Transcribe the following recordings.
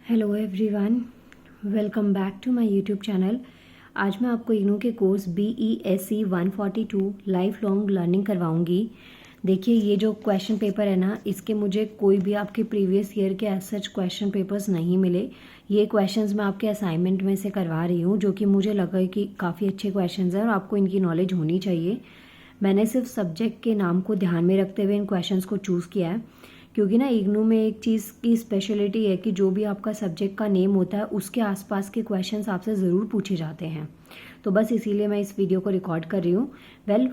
Hello everyone, welcome back to my YouTube channel. आज मैं आपको इग्नू के course BESC 142 life long learning करवाऊंगी। देखिए, ये जो क्वेश्चन पेपर है ना, इसके मुझे कोई भी आपके प्रीवियस ईयर के एज सच क्वेश्चन पेपर्स नहीं मिले। ये क्वेश्चंस मैं आपके असाइनमेंट में से करवा रही हूँ, जो कि मुझे लगा कि काफ़ी अच्छे क्वेश्चंस हैं और आपको इनकी नॉलेज होनी चाहिए। मैंने सिर्फ सब्जेक्ट के नाम को ध्यान में रखते हुए इन क्वेश्चंस को चूज़ किया है, क्योंकि ना इग्नू में एक चीज़ की स्पेशलिटी है कि जो भी आपका सब्जेक्ट का नेम होता है उसके आसपास के क्वेश्चंस आपसे ज़रूर पूछे जाते हैं। तो बस इसीलिए मैं इस वीडियो को रिकॉर्ड कर रही हूँ।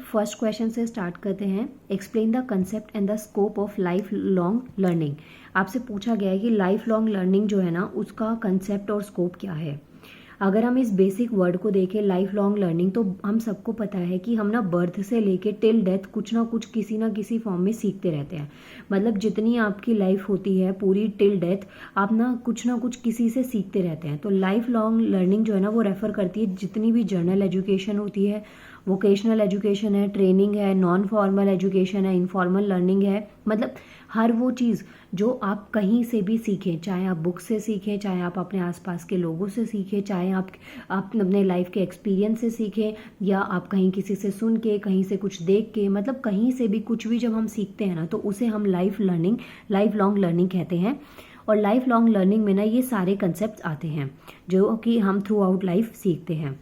फर्स्ट क्वेश्चन से स्टार्ट करते हैं। Explain the concept and the scope of life long learning. आपसे पूछा गया है कि लाइफ लॉन्ग लर्निंग जो है ना, उसका कंसेप्ट और स्कोप क्या है। अगर हम इस बेसिक वर्ड को देखें, लाइफ लॉन्ग लर्निंग, तो हम सबको पता है कि हम ना बर्थ से लेके टिल डेथ कुछ ना कुछ किसी ना किसी फॉर्म में सीखते रहते हैं। मतलब जितनी आपकी लाइफ होती है पूरी टिल डेथ, आप ना कुछ किसी से सीखते रहते हैं। तो लाइफ लॉन्ग लर्निंग जो है ना, वो रेफर करती है जितनी भी जनरल एजुकेशन होती है, वोकेशनल एजुकेशन है, ट्रेनिंग है, नॉन फॉर्मल एजुकेशन है, इनफॉर्मल लर्निंग है। मतलब हर वो चीज़ जो आप कहीं से भी सीखें, चाहे आप बुक से सीखें, चाहे आप अपने आसपास के लोगों से सीखें, चाहे आप अपने लाइफ के एक्सपीरियंस से सीखें, या आप कहीं किसी से सुन के, कहीं से कुछ देख के, मतलब कहीं से भी कुछ भी जब हम सीखते हैं ना, तो उसे हम लाइफ लॉन्ग लर्निंग कहते हैं। और लाइफ लॉन्ग लर्निंग में ना ये सारे कंसेप्ट आते हैं जो कि हम थ्रू आउट लाइफ सीखते हैं।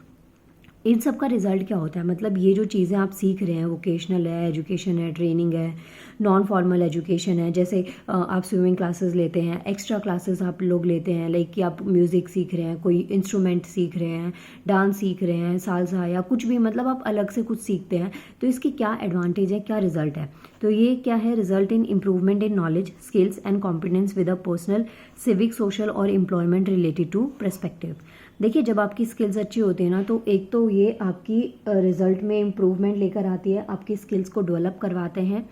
इन सब का रिजल्ट क्या होता है, मतलब ये जो चीज़ें आप सीख रहे हैं, वोकेशनल है, एजुकेशन है, ट्रेनिंग है, नॉन फॉर्मल एजुकेशन है, जैसे आप स्विमिंग क्लासेस लेते हैं, एक्स्ट्रा क्लासेस आप लोग लेते हैं, लाइक कि आप म्यूज़िक सीख रहे हैं, कोई इंस्ट्रूमेंट सीख रहे हैं, डांस सीख रहे हैं, सालसा या कुछ भी, मतलब आप अलग से कुछ सीखते हैं, तो इसकी क्या एडवांटेज है, क्या रिजल्ट है। तो ये क्या है, result in improvement in knowledge, skills and competence with a personal, civic, social और एम्प्लॉयमेंट रिलेटेड टू पर्सपेक्टिव। देखिए, जब आपकी स्किल्स अच्छी होती है ना, तो एक तो ये आपकी रिजल्ट में इम्प्रूवमेंट लेकर आती है, आपकी स्किल्स को डेवलप करवाते हैं।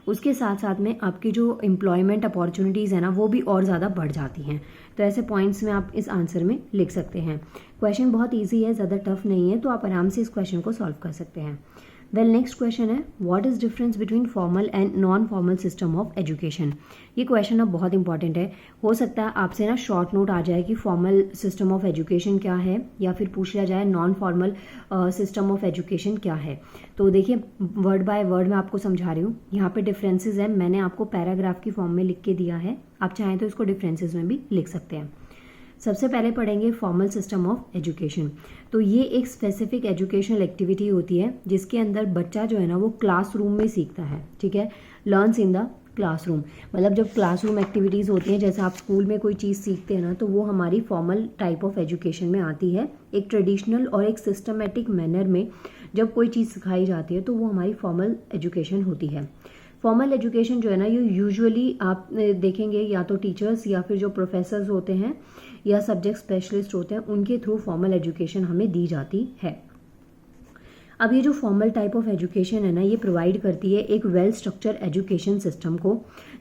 उसके साथ साथ में आपकी जो एम्प्लॉयमेंट अपॉर्चुनिटीज़ है ना, वो भी और ज़्यादा बढ़ जाती हैं। तो ऐसे पॉइंट्स में आप इस आंसर में लिख सकते हैं। क्वेश्चन बहुत ईजी है, ज़्यादा टफ नहीं है, तो आप आराम से इस क्वेश्चन को सॉल्व कर सकते हैं। नेक्स्ट क्वेश्चन है, what is difference between formal and non formal system of education. ये क्वेश्चन अब बहुत इंपॉर्टेंट है। हो सकता है आपसे ना शॉर्ट नोट आ जाए कि फॉर्मल सिस्टम ऑफ एजुकेशन क्या है, या फिर पूछ लिया जाए non formal system of education क्या है। तो देखिए, वर्ड बाय वर्ड मैं आपको समझा रही हूँ। यहाँ पे डिफरेंसेस है, मैंने आपको पैराग्राफ की फॉर्म में लिख के दिया है, आप चाहें तो इसको डिफरेंसेस में भी लिख सकते हैं। सबसे पहले पढ़ेंगे फॉर्मल सिस्टम ऑफ एजुकेशन। तो ये एक स्पेसिफिक एजुकेशनल एक्टिविटी होती है जिसके अंदर बच्चा जो है ना, वो क्लासरूम में सीखता है। ठीक है, लर्न्स इन द क्लासरूम। मतलब जब क्लासरूम एक्टिविटीज़ होती हैं, जैसे आप स्कूल में कोई चीज़ सीखते हैं ना, तो वो हमारी फॉर्मल टाइप ऑफ एजुकेशन में आती है। एक ट्रेडिशनल और एक सिस्टमेटिक मैनर में जब कोई चीज़ सिखाई जाती है, तो वो हमारी फॉर्मल एजुकेशन होती है। फॉर्मल एजुकेशन जो है ना, ये यूजुअली आप देखेंगे या तो टीचर्स या फिर जो प्रोफेसर्स होते हैं या सब्जेक्ट स्पेशलिस्ट होते हैं, उनके थ्रू फॉर्मल एजुकेशन हमें दी जाती है। अब ये जो फॉर्मल टाइप ऑफ एजुकेशन है ना, ये प्रोवाइड करती है एक वेल स्ट्रक्चर एजुकेशन सिस्टम को।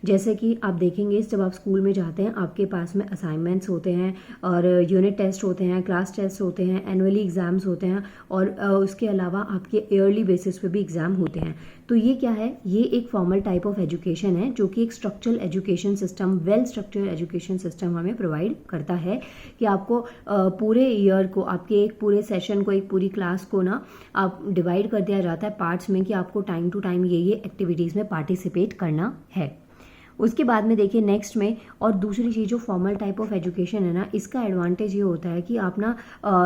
जैसे कि आप देखेंगे, जब आप स्कूल में जाते हैं, आपके पास में असाइनमेंट्स होते हैं और यूनिट टेस्ट होते हैं, क्लास टेस्ट होते हैं, एनुअली एग्जाम्स होते हैं, और उसके अलावा आपके ईयरली बेसिस पे भी एग्जाम होते हैं। तो ये क्या है, ये एक फॉर्मल टाइप ऑफ एजुकेशन है जो कि एक structural education system, well structured education system हमें प्रोवाइड करता है कि आपको पूरे ईयर को, आपके एक पूरे सेशन को, एक पूरी क्लास को ना आप डिवाइड कर दिया जाता है पार्ट्स में कि आपको टाइम टू टाइम ये एक्टिविटीज़ में पार्टिसिपेट करना है। उसके बाद में देखिए नेक्स्ट में, और दूसरी चीज़ जो फॉर्मल टाइप ऑफ एजुकेशन है ना, इसका एडवांटेज ये होता है कि आप ना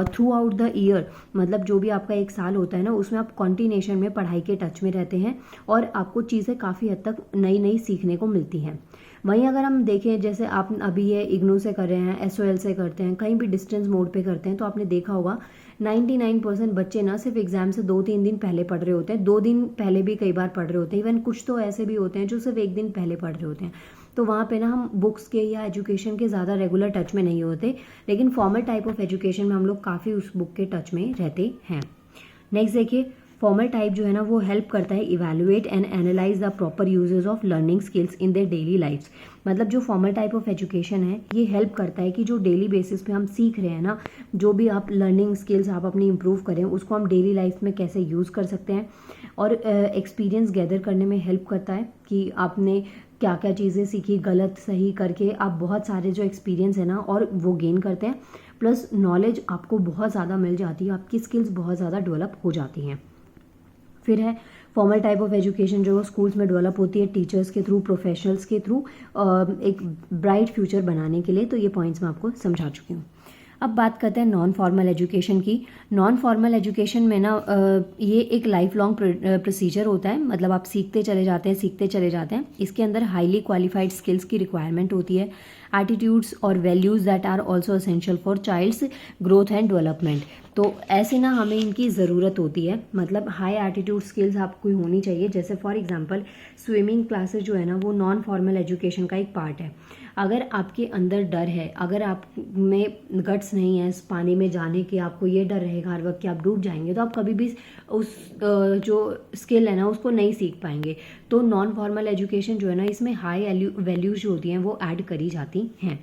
थ्रू आउट द ईयर, मतलब जो भी आपका एक साल होता है ना, उसमें आप कॉन्टिन्यूशन में पढ़ाई के टच में रहते हैं और आपको चीज़ें काफ़ी हद तक नई नई सीखने को मिलती हैं। वहीं अगर हम देखें, जैसे आप अभी ये इग्नू से कर रहे हैं, SOL से करते हैं, कहीं भी डिस्टेंस मोड पे करते हैं, तो आपने देखा होगा 99% बच्चे ना सिर्फ एग्जाम से 2-3 दिन पहले पढ़ रहे होते हैं, 2 दिन पहले भी कई बार पढ़ रहे होते हैं। इवन कुछ तो ऐसे भी होते हैं जो सिर्फ 1 दिन पहले पढ़ रहे होते हैं। तो वहाँ पे ना हम बुक्स के या एजुकेशन के ज़्यादा रेगुलर टच में नहीं होते, लेकिन फॉर्मल टाइप ऑफ एजुकेशन में हम लोग काफ़ी उस बुक के टच में रहते हैं। नेक्स्ट देखिए, फॉर्मल टाइप जो है ना, वो हेल्प करता है evaluate and analyse the proper uses of learning skills in their daily lifes. मतलब जो फॉर्मल टाइप ऑफ एजुकेशन है, ये हेल्प करता है कि जो डेली बेसिस पे हम सीख रहे हैं ना, जो भी आप लर्निंग स्किल्स आप अपनी इंप्रूव करें, उसको हम डेली लाइफ में कैसे यूज़ कर सकते हैं, और एक्सपीरियंस गैदर करने में हेल्प करता है कि आपने क्या क्या चीज़ें सीखी, गलत सही करके आप बहुत सारे जो एक्सपीरियंस है ना और वो गेन करते हैं, प्लस नॉलेज आपको बहुत ज़्यादा मिल जाती है, आपकी स्किल्स बहुत ज़्यादा डेवलप हो जाती हैं। फिर है फॉर्मल टाइप ऑफ एजुकेशन जो स्कूल्स में डेवलप होती है टीचर्स के थ्रू, प्रोफेशनल्स के थ्रू, एक ब्राइट फ्यूचर बनाने के लिए। तो ये पॉइंट्स मैं आपको समझा चुकी हूँ। अब बात करते हैं नॉन फॉर्मल एजुकेशन की। नॉन फॉर्मल एजुकेशन में ना ये एक लाइफ लॉन्ग प्रोसीजर होता है, मतलब आप सीखते चले जाते हैं, सीखते चले जाते हैं। इसके अंदर हाईली क्वालिफाइड स्किल्स की रिक्वायरमेंट होती है, एटीट्यूड्स और values that are also essential for child's growth and development. तो ऐसे ना हमें इनकी ज़रूरत होती है, मतलब हाई एटीट्यूड स्किल्स आपको होनी चाहिए। जैसे फॉर एग्जांपल स्विमिंग क्लासेस जो है ना वो नॉन फॉर्मल एजुकेशन का एक पार्ट है। अगर आपके अंदर डर है, अगर आप में गट्स नहीं है इस पानी में जाने के, आपको ये डर रहेगा हर वक्त कि आप डूब जाएंगे, तो आप कभी भी उस जो स्किल है ना उसको नहीं सीख पाएंगे। तो नॉन फॉर्मल एजुकेशन जो है ना इसमें हाई वैल्यूज जो होती हैं वो ऐड करी जाती हैं।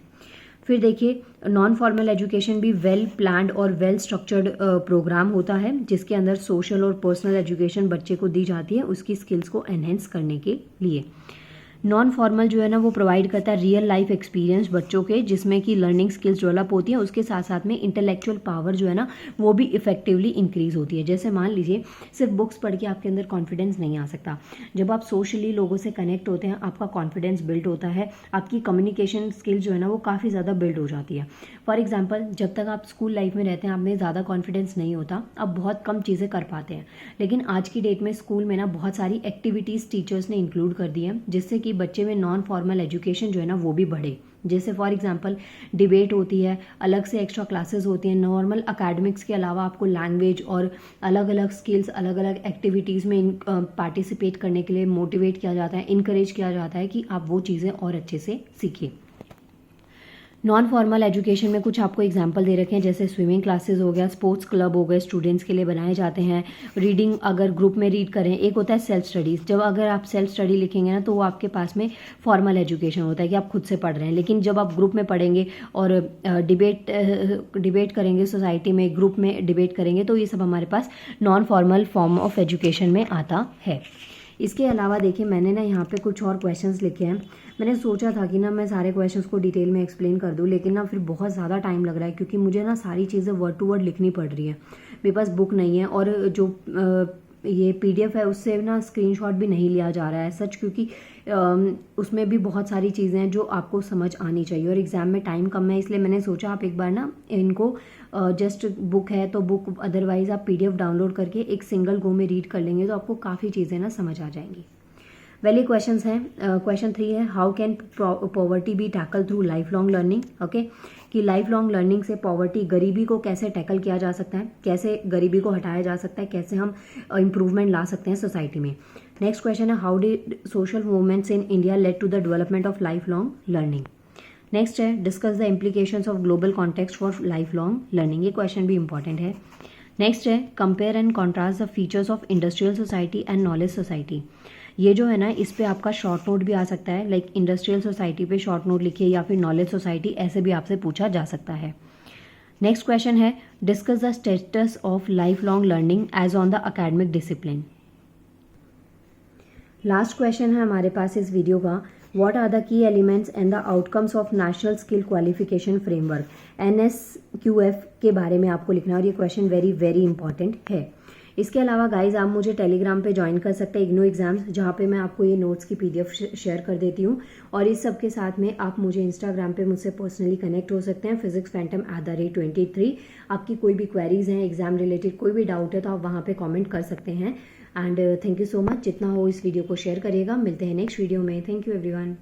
फिर देखिए नॉन फॉर्मल एजुकेशन भी वेल प्लान्ड और वेल स्ट्रक्चर्ड प्रोग्राम होता है, जिसके अंदर सोशल और पर्सनल एजुकेशन बच्चे को दी जाती है उसकी स्किल्स को एनहेंस करने के लिए। नॉन फॉर्मल जो है ना वो प्रोवाइड करता है रियल लाइफ एक्सपीरियंस बच्चों के, जिसमें कि लर्निंग स्किल्स डेवलप होती हैं, उसके साथ साथ में इंटेलेक्चुअल पावर जो है ना वो भी इफेक्टिवली इंक्रीज होती है। जैसे मान लीजिए सिर्फ बुक्स पढ़ के आपके अंदर कॉन्फिडेंस नहीं आ सकता, जब आप सोशली लोगों से कनेक्ट होते हैं आपका कॉन्फिडेंस बिल्ड होता है, आपकी कम्युनिकेशन स्किल्स जो है ना वो काफ़ी ज़्यादा बिल्ड हो जाती है। फॉर एग्जाम्पल जब तक आप स्कूल लाइफ में रहते हैं आप में ज़्यादा कॉन्फिडेंस नहीं होता, आप बहुत कम चीज़ें कर पाते हैं, लेकिन आज की डेट में स्कूल में ना बहुत सारी एक्टिविटीज़ टीचर्स ने इंक्लूड कर दी हैं, जिससे कि बच्चे में नॉन फॉर्मल एजुकेशन जो है ना वो भी बढ़े। जैसे फॉर एग्जांपल डिबेट होती है, अलग से एक्स्ट्रा क्लासेस होती हैं, नॉर्मल एकेडमिक्स के अलावा आपको लैंग्वेज और अलग अलग स्किल्स, अलग अलग एक्टिविटीज़ में पार्टिसिपेट करने के लिए मोटिवेट किया जाता है, इनकरेज किया जाता है कि आप वो चीज़ें और अच्छे से सीखिए। नॉन फॉर्मल एजुकेशन में कुछ आपको एग्जांपल दे रखे हैं, जैसे स्विमिंग क्लासेस हो गया, स्पोर्ट्स क्लब हो गए, स्टूडेंट्स के लिए बनाए जाते हैं। रीडिंग अगर ग्रुप में रीड करें, एक होता है सेल्फ स्टडीज़, जब अगर आप सेल्फ स्टडी लिखेंगे ना तो वो आपके पास में फॉर्मल एजुकेशन होता है कि आप खुद से पढ़ रहे हैं, लेकिन जब आप ग्रुप में पढ़ेंगे और डिबेट करेंगे सोसाइटी में, ग्रुप में डिबेट करेंगे, तो ये सब हमारे पास non formal form of education में आता है। इसके अलावा देखिए मैंने ना यहाँ पे कुछ और क्वेश्चंस लिखे हैं। मैंने सोचा था कि ना मैं सारे क्वेश्चंस को डिटेल में एक्सप्लेन कर दूँ, लेकिन ना फिर बहुत ज़्यादा टाइम लग रहा है क्योंकि मुझे ना सारी चीज़ें वर्ड टू वर्ड लिखनी पड़ रही है, मेरे पास बुक नहीं है और जो ये PDF है उससे ना स्क्रीनशॉट भी नहीं लिया जा रहा है सच, क्योंकि उसमें भी बहुत सारी चीज़ें हैं जो आपको समझ आनी चाहिए और एग्ज़ाम में टाइम कम है, इसलिए मैंने सोचा आप एक बार ना इनको जस्ट बुक है तो बुक, अदरवाइज़ आप PDF डाउनलोड करके एक सिंगल गो में रीड कर लेंगे तो आपको काफ़ी चीज़ें ना समझ आ जाएंगी। वैली क्वेश्चंस हैं। क्वेश्चन 3 है how can poverty be tackle through life long learning. Okay, कि लाइफ लॉन्ग लर्निंग से पॉवर्टी, गरीबी को कैसे टैकल किया जा सकता है, कैसे गरीबी को हटाया जा सकता है, कैसे हम इम्प्रूवमेंट ला सकते हैं सोसाइटी में। नेक्स्ट क्वेश्चन है how did social movements in India led to the development of life long learning. Next है discuss the implications of global context for life long learning, ये क्वेश्चन भी इंपॉर्टेंट है। Next है compare and contrast the features of industrial society and knowledge society. ये जो है ना इस पे आपका शॉर्ट नोट भी आ सकता है, लाइक इंडस्ट्रियल सोसाइटी पे शॉर्ट नोट लिखिए या फिर नॉलेज सोसाइटी, ऐसे भी आपसे पूछा जा सकता है। नेक्स्ट क्वेश्चन है discuss the status of life long learning as on the academic discipline. Last question है हमारे पास इस वीडियो का, what are the key elements and the outcomes of national skill qualification framework, NSQF के बारे में आपको लिखना है और ये क्वेश्चन वेरी वेरी इंपॉर्टेंट है। इसके अलावा गाइज आप मुझे टेलीग्राम पे ज्वाइन कर सकते हैं, इग्नू एग्जाम्स, जहाँ पे मैं आपको ये नोट्स की PDF शेयर कर देती हूँ। और इस सब के साथ में आप मुझे इंस्टाग्राम पे मुझसे पर्सनली कनेक्ट हो सकते हैं, physicsphantom@23। आपकी कोई भी क्वेरीज हैं एग्जाम रिलेटेड, कोई भी डाउट है तो आप वहाँ पे कमेंट कर सकते हैं। And thank you so much, जितना हो इस वीडियो को शेयर करिएगा। मिलते हैं नेक्स्ट वीडियो में। Thank you everyone.